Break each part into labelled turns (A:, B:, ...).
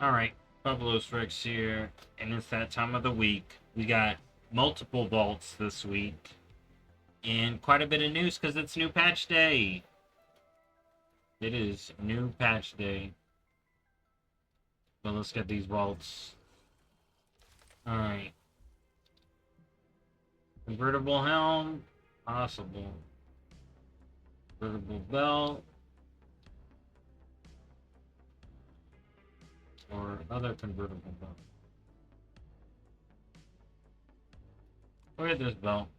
A: Alright, BobalosRex here, and it's that time of the week. We got multiple vaults this week, and quite a bit of news because it's new patch day. It is new patch day. But let's get these vaults. Alright. Convertible helm, possible. Convertible belt, or other convertible belt. Look at this belt.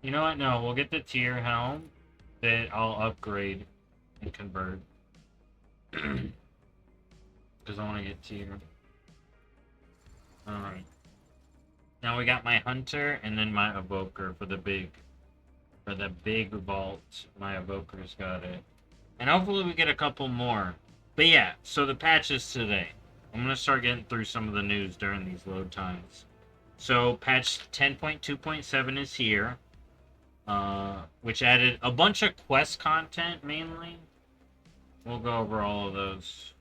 A: You know what? No, we'll get the tier helm that I'll upgrade and convert. Because I want to get tier. Alright. Now we got my hunter and then my evoker for the big vault. My evoker's got it. And hopefully we get a couple more. But yeah, so the patches today. I'm going to start getting through some of the news during these load times. So patch 10.2.7 is here. Which added a bunch of quest content mainly. We'll go over all of those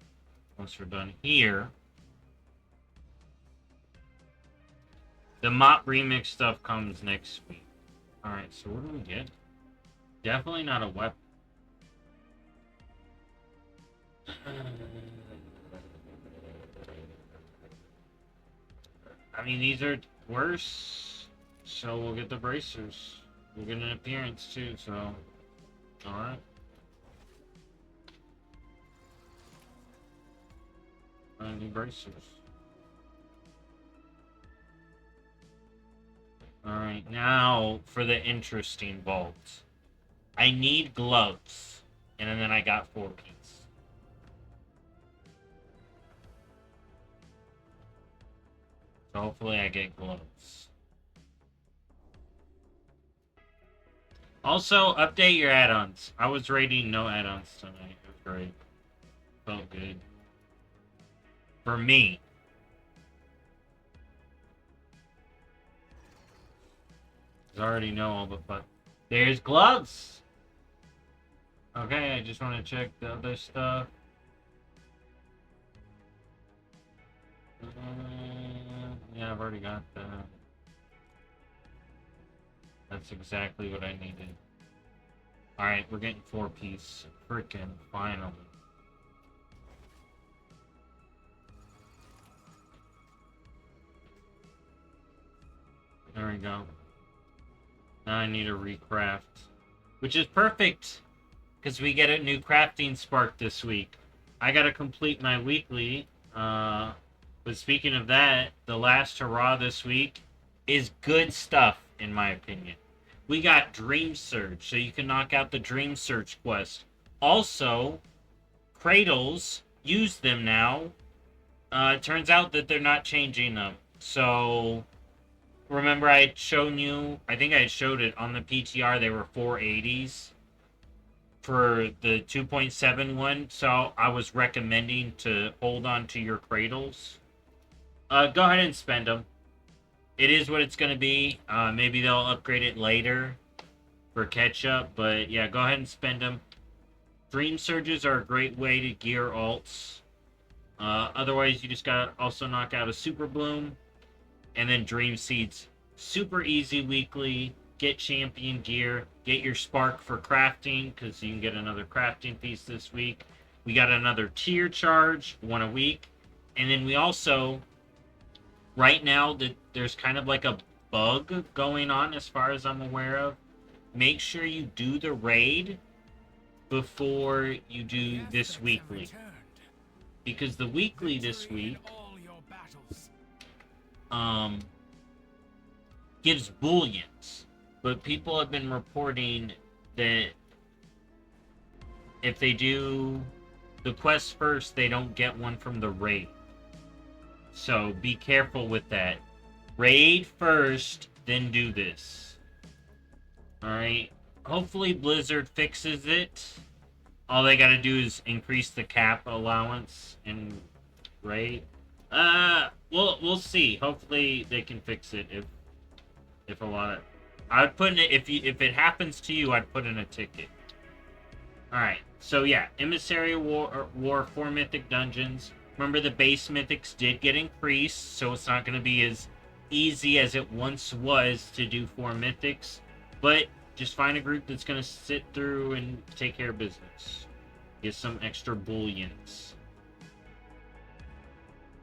A: once we're done here. The mop remix stuff comes next week. Alright, so what do we get? Definitely not a weapon. I mean, these are worse. So we'll get the bracers. We'll get an appearance too, so. Alright. New bracers. Alright, now for the interesting vault. I need gloves. And then I got 4-piece. So hopefully I get gloves. Also, update your add-ons. I was rating no add-ons tonight. It was great. Felt good. For me. I already know all the fun. There's gloves! Okay, I just want to check the other stuff. Yeah, I've already got that. That's exactly what I needed. Alright, we're getting 4-piece. Frickin' finally. There we go. Now I need a recraft. Which is perfect! Because we get a new crafting spark this week. I gotta complete my weekly. But speaking of that, the last hurrah this week is good stuff, in my opinion. We got Dream Surge, so you can knock out the Dream Surge quest. Also, Cradles, use them now. It turns out that they're not changing them. So, remember I had shown you, I think I had showed it on the PTR, they were 480s for the 2.7 one. So, I was recommending to hold on to your Cradles. Go ahead and spend them. It is what it's going to be. Maybe they'll upgrade it later for catch-up. But yeah, go ahead and spend them. Dream Surges are a great way to gear alts. Otherwise, you just got to also knock out a Super Bloom. And then Dream Seeds. Super easy weekly. Get champion gear. Get your spark for crafting, because you can get another crafting piece this week. We got another tier charge, one a week. And then we also... Right now, there's kind of like a bug going on as far as I'm aware of. Make sure you do the raid before you do this weekly. Because the weekly this week gives bullions. But people have been reporting that if they do the quest first, they don't get one from the raid. So be careful with that. Raid first, then do this. Alright. Hopefully Blizzard fixes it. All they gotta do is increase the cap allowance in raid. We'll see. Hopefully they can fix it if a lot of I would put in it if it happens to you, I'd put in a ticket. Alright, so yeah, Emissary War 4 Mythic Dungeons. Remember, the base Mythics did get increased, so it's not going to be as easy as it once was to do 4 Mythics. But just find a group that's going to sit through and take care of business. Get some extra bullions.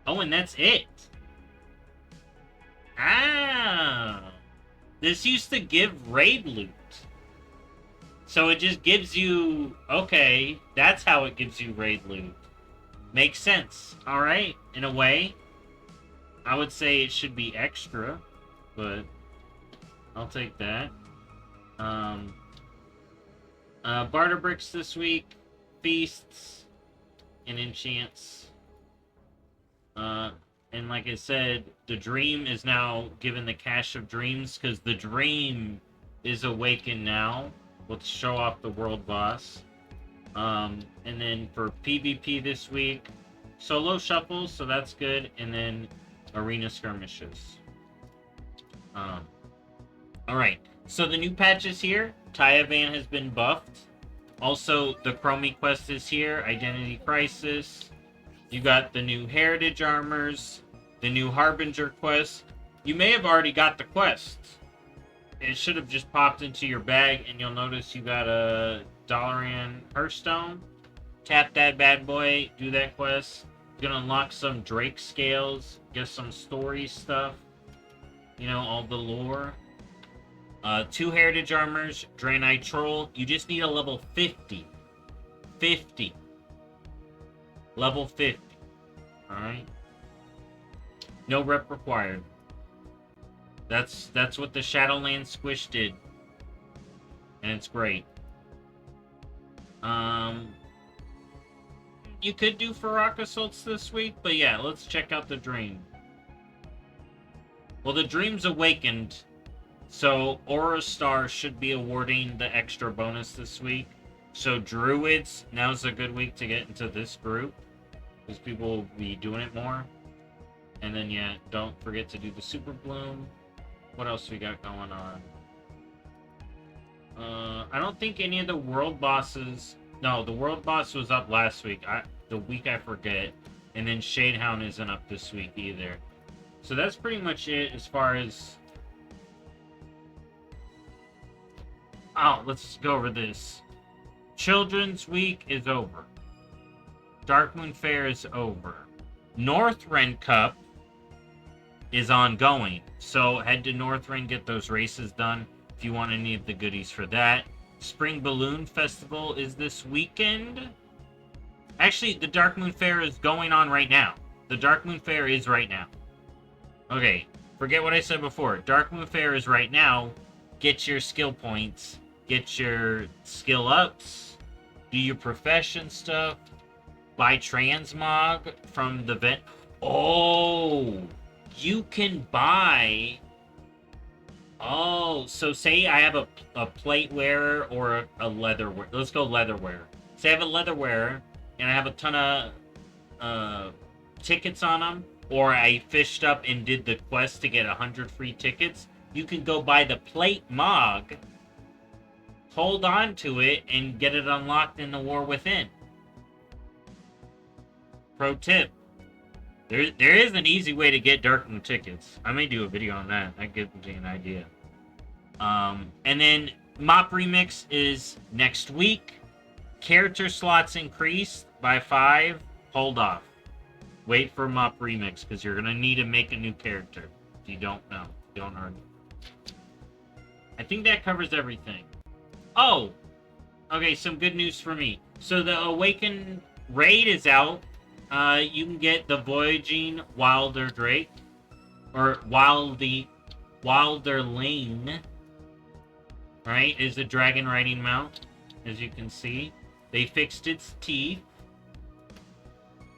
A: Oh, and that's it. Ah. This used to give raid loot. So it just gives you... Okay, that's how it gives you raid loot. Makes sense. Alright, in a way. I would say it should be extra, but I'll take that. Barter bricks this week. Feasts. And enchants. And like I said, the dream is now given the Cache of Dreams, because the dream is awakened now. Let's show off the world boss. And then for PvP this week, solo shuffles, so that's good. And then arena skirmishes. Alright, so the new patch is here. Tyavan has been buffed. Also, the Chromie quest is here. Identity Crisis. You got the new Heritage Armors. The new Harbinger quest. You may have already got the quest. It should have just popped into your bag, and you'll notice you got a Dalaran Hearthstone. Tap that bad boy, do that quest. You're gonna unlock some Drake scales, get some story stuff. You know, all the lore. 2 Heritage Armors, Draenei Troll. You just need a level 50. 50. Level 50. Alright? No rep required. That's what the Shadowland Squish did. And it's great. You could do Farrak Assaults this week, but yeah, let's check out the Dream. Well, the Dream's awakened, so Aura Star should be awarding the extra bonus this week. So Druids, now's a good week to get into this group, because people will be doing it more. And then, yeah, don't forget to do the Super Bloom. What else we got going on? I don't think any of the world bosses... No, the world boss was up last week. The week I forget. And then Shadehound isn't up this week either. So that's pretty much it as far as... Oh, let's go over this. Children's Week is over. Darkmoon Fair is over. Northrend Cup is ongoing. So head to Northrend, get those races done if you want any of the goodies for that. Spring Balloon Festival is this weekend. Actually, the Darkmoon Fair is going on right now. The Darkmoon Fair is right now. Okay, forget what I said before. Darkmoon Fair is right now. Get your skill points. Get your skill ups. Do your profession stuff. Buy Transmog from the vent. Oh! You can buy... Oh, so say I have a plate wearer or a leather wearer. Let's go leather wearer. Say I have a leather wearer and I have a ton of tickets on them, or I fished up and did the quest to get 100 free tickets. You can go buy the plate mog, hold on to it, and get it unlocked in the War Within. Pro tip. There is an easy way to get Darkmoon tickets. I may do a video on that. That gives me an idea. And then Mop Remix is next week. Character slots increased by 5. Hold off. Wait for Mop Remix, because you're going to need to make a new character. If you don't know. You don't already. I think that covers everything. Oh! Okay, some good news for me. So the Awakened raid is out. You can get the Voyaging Wilder Drake, or Wilderling, right, is the dragon riding mount, as you can see. They fixed its teeth,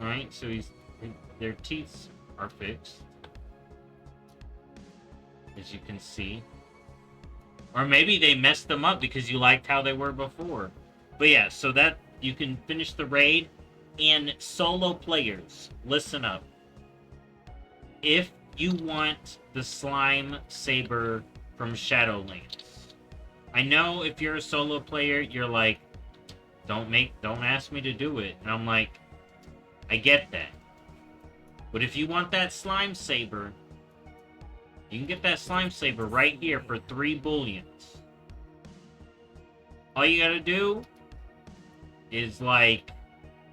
A: right, so their teeth are fixed, as you can see. Or maybe they messed them up because you liked how they were before. But yeah, so that you can finish the raid. And solo players, listen up. If you want the Slime Saber from Shadowlands. I know if you're a solo player, you're like, don't ask me to do it. And I'm like, I get that. But if you want that slime saber, you can get that slime saber right here for 3 bullions. All you gotta do is like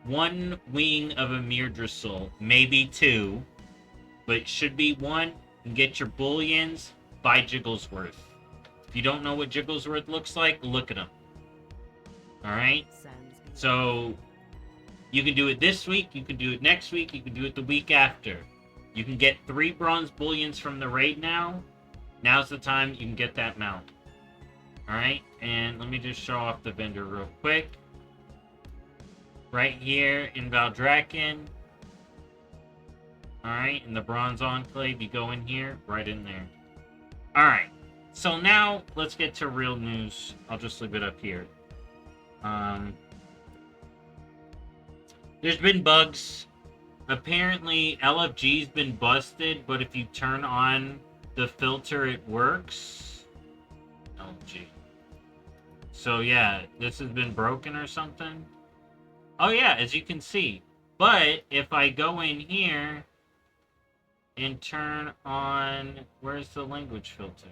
A: 1 wing of a Mirdrasil, maybe 2, but it should be 1, and get your bullions, buy Jigglesworth. If you don't know what Jigglesworth looks like, look at him. Alright? So, you can do it this week, you can do it next week, you can do it the week after. You can get 3 bronze bullions from the raid now. Now's the time you can get that mount. Alright, and let me just show off the vendor real quick. Right here in Valdrakken. Alright, in the Bronze Enclave, you go in here, right in there. Alright, so now let's get to real news. I'll just leave it up here. There's been bugs. Apparently, LFG's been busted, but if you turn on the filter, it works. LFG. So yeah, this has been broken or something. Oh yeah, as you can see. But if I go in here and turn on, where's the language filter?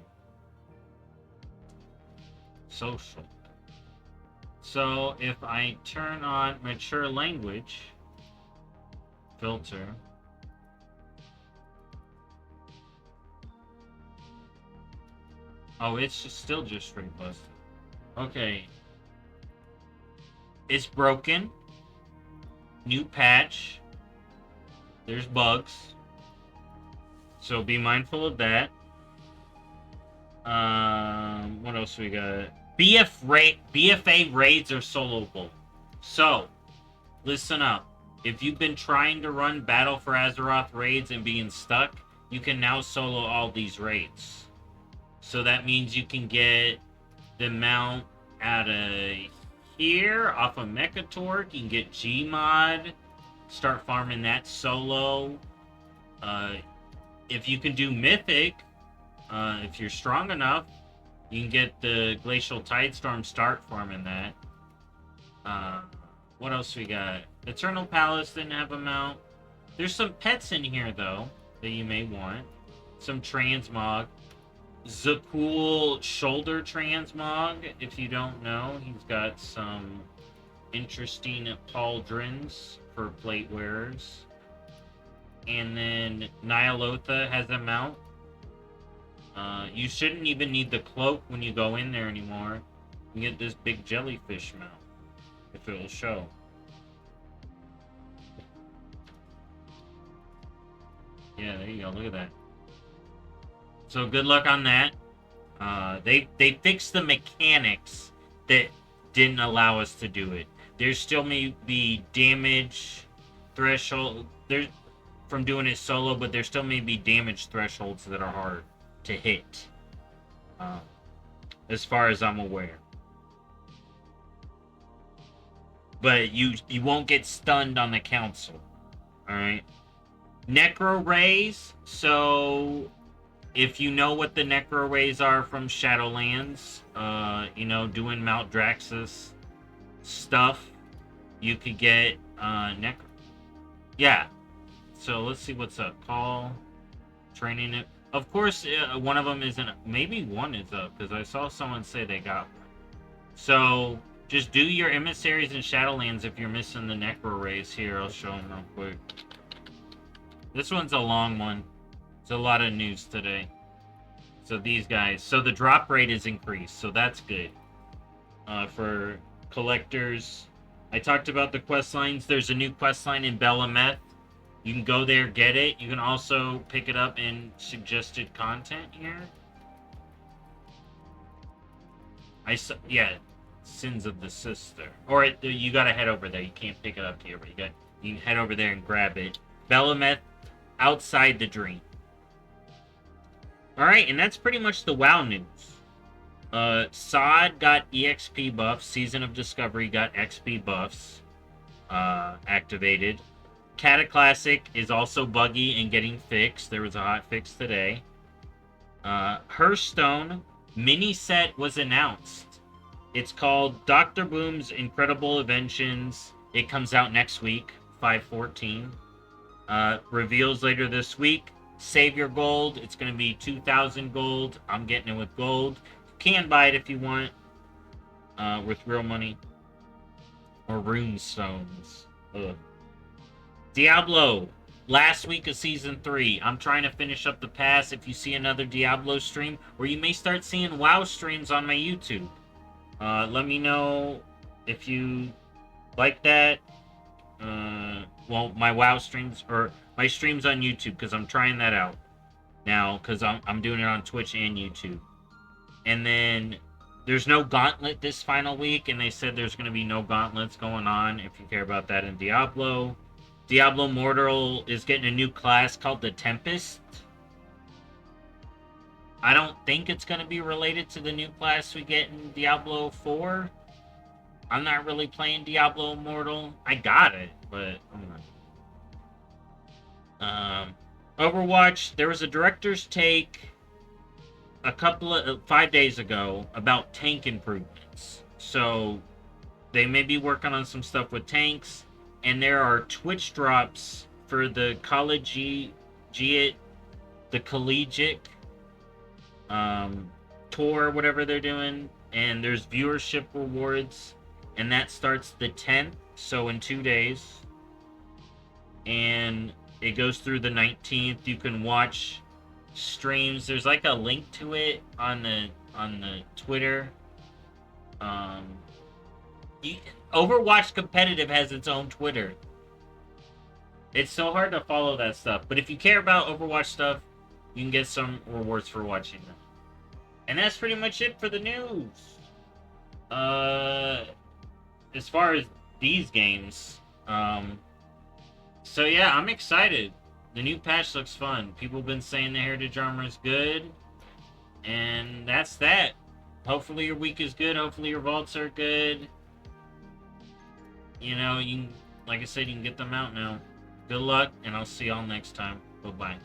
A: Social. So if I turn on mature language filter, oh, it's still just straight busted. Okay. It's broken. New patch. There's bugs. So be mindful of that. What else we got? BFA raids are soloable. So, listen up. If you've been trying to run Battle for Azeroth raids and being stuck, you can now solo all these raids. So that means you can get the mount out of here, off of Mechatork. You can get Gmod, start farming that solo. If you can do Mythic, if you're strong enough, you can get the Glacial Tidestorm, start farming that. What else we got? Eternal Palace didn't have a mount. There's some pets in here, though, that you may want. Some Transmog. Zakul Shoulder Transmog, if you don't know. He's got some interesting pauldrons for plate wearers. And then Nyalotha has a mount. You shouldn't even need the cloak when you go in there anymore. You get this big jellyfish mount, if it will show. Yeah, there you go. Look at that. So good luck on that. They fixed the mechanics that didn't allow us to do it. There still may be damage threshold from doing it solo, but there still may be damage thresholds that are hard to hit, as far as I'm aware. But you won't get stunned on the council. Alright? Necro Rays. So if you know what the Necro Rays are from Shadowlands, doing Mount Draxus stuff, you could get Necro. Yeah. So let's see what's up. Call. Training it. Of course, one of them isn't. Maybe one is up, because I saw someone say they got one. So just do your emissaries in Shadowlands if you're missing the Necro Rays. Here, I'll show them real quick. This one's a long one. It's a lot of news today. So these guys. So the drop rate is increased, so that's good. For collectors. I talked about the quest lines. There's a new quest line in Belameth. You can go there, get it. You can also pick it up in suggested content here. Yeah, Sins of the Sister. Or you gotta head over there. You can't pick it up here, but you can head over there and grab it. Belameth, outside the dream. Alright, and that's pretty much the WoW news. Sod got EXP buffs. Season of Discovery got XP buffs activated. Cataclassic is also buggy and getting fixed. There was a hot fix today. Hearthstone mini set was announced. It's called Dr. Boom's Incredible Inventions. It comes out next week, 5/14. Reveals later this week. Save your gold. It's going to be 2,000 gold. I'm getting it with gold. You can buy it if you want with real money. Or rune stones. Ugh. Diablo. Last week of Season 3. I'm trying to finish up the pass. If you see another Diablo stream, or you may start seeing WoW streams on my YouTube. Let me know if you like that. Well, my WoW streams, or my streams on YouTube, because I'm trying that out now, because I'm doing it on Twitch and YouTube. And then there's no gauntlet this final week, and they said there's going to be no gauntlets going on if you care about that in Diablo. Diablo Immortal is getting a new class called the Tempest. I don't think it's going to be related to the new class we get in Diablo 4. I'm not really playing Diablo Immortal. I got it, but I'm not. Overwatch, there was a director's take a couple of 5 days ago about tank improvements. So they may be working on some stuff with tanks, and there are Twitch drops for the the collegiate tour, whatever they're doing, and there's viewership rewards, and that starts the 10th, so in 2 days, and it goes through the 19th. You can watch streams. There's like a link to it on the Twitter. Overwatch Competitive has its own Twitter. It's so hard to follow that stuff, but if you care about Overwatch stuff, you can get some rewards for watching them. And that's pretty much it for the news. As far as these games, so yeah, I'm excited. The new patch looks fun. People have been saying the Heritage Armor is good. And that's that. Hopefully your week is good. Hopefully your vaults are good. You know, you can, like I said, you can get them out now. Good luck, and I'll see y'all next time. Bye-bye.